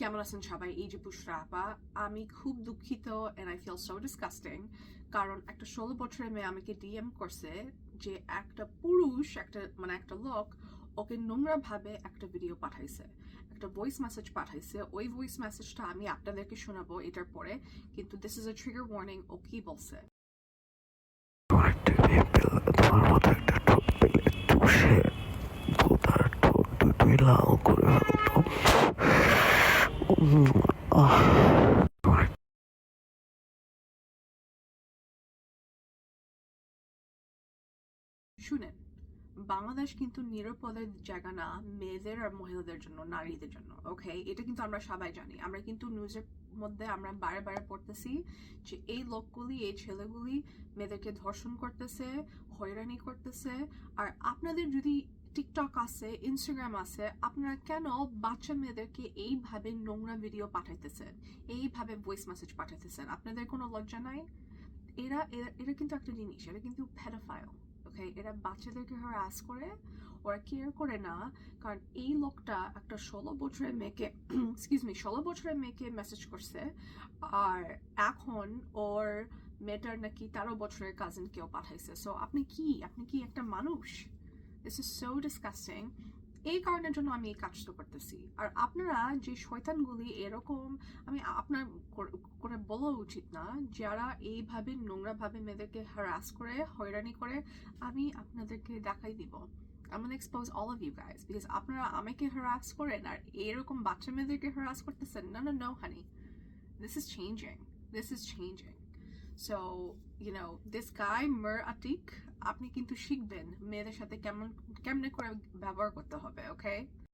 কেমন আছেন সবাই? এই যে বুশরা আপা, আমি খুব দুঃখিত and I feel so disgusting কারণ একটা 16 বছরের মেয়ে আমাকে ডিএম করছে যে একটা পুরুষ একটা লোক ওকে নোংরা ভাবে একটা ভিডিও পাঠাইছে, একটা ভয়েস মেসেজ পাঠাইছে। ওই ভয়েস মেসেজটা আমি আপনাদেরকে শোনাবো এটার পরে, কিন্তু this is a trigger warning. ও কি বলছে? তোমার মতো একটা ঠোঁট পেলে চুষে ভোতার ঠোঁট দুটোই লাল করে ফেলতো। শুনেন, বাংলাদেশ কিন্তু নিরাপদের জায়গা না মেয়েদের আর মহিলাদের জন্য, নারীদের জন্য। ওকে, এটা কিন্তু আমরা সবাই জানি। আমরা কিন্তু নিউজের মধ্যে আমরা বারে বারে পড়তেছি যে এই লোকগুলি, এই ছেলেগুলি মেয়েদেরকে ধর্ষণ করতেছে, হয়রানি করতেছে। আর আপনাদের যদি টিকটক আছে, ইনস্টাগ্রাম আছে, আপনারা কেন বাচ্চা মেয়েদেরকে এইভাবে নোংরা ভিডিও পাঠাইতেছেন, এইভাবে ভয়েস মেসেজ পাঠাইতেছেন? আপনাদের কোনো লজ্জা নাই? এরা এরা এরা কিন্তু একটা জিনিস, এরা কিন্তু প্যাডোফাইল। ওকে, এরা বাচ্চাদেরকে হ্যারাস করে, ওরা কেয়ার করে না। কারণ এই লোকটা একটা 16 বছরের মেয়েকে এক্সকিউজ মি 16 বছরের মেয়েকে মেসেজ করছে, আর এখন ওর মেয়েটার নাকি 13 বছরের কাজিন কেউ পাঠাইছে। সো আপনি কি একটা মানুষ? This is so disgusting. এই কারণের জন্য আমি এই কাজটা করতেছি। আর আপনারা যে শয়তানগুলি এরকম, আমি আপনার করে বলা উচিত না, যারা এইভাবে নোংরাভাবে মেয়েদেরকে হ্যারাস করে, হয়রানি করে, আমি আপনাদেরকে দেখাই দিব। I'm gonna expose all of you guys because আপনারা আমাকে harass করেন আর এরকম বাচ্চা মেয়েদেরকে harass করতেছেন। No, honey, this is changing. This is changing. So, this guy Mir Atik, আপনি কিন্তু শিখবেন মেয়েদের সাথে কেমনে করে ব্যবহার করতে হবে। ওকে,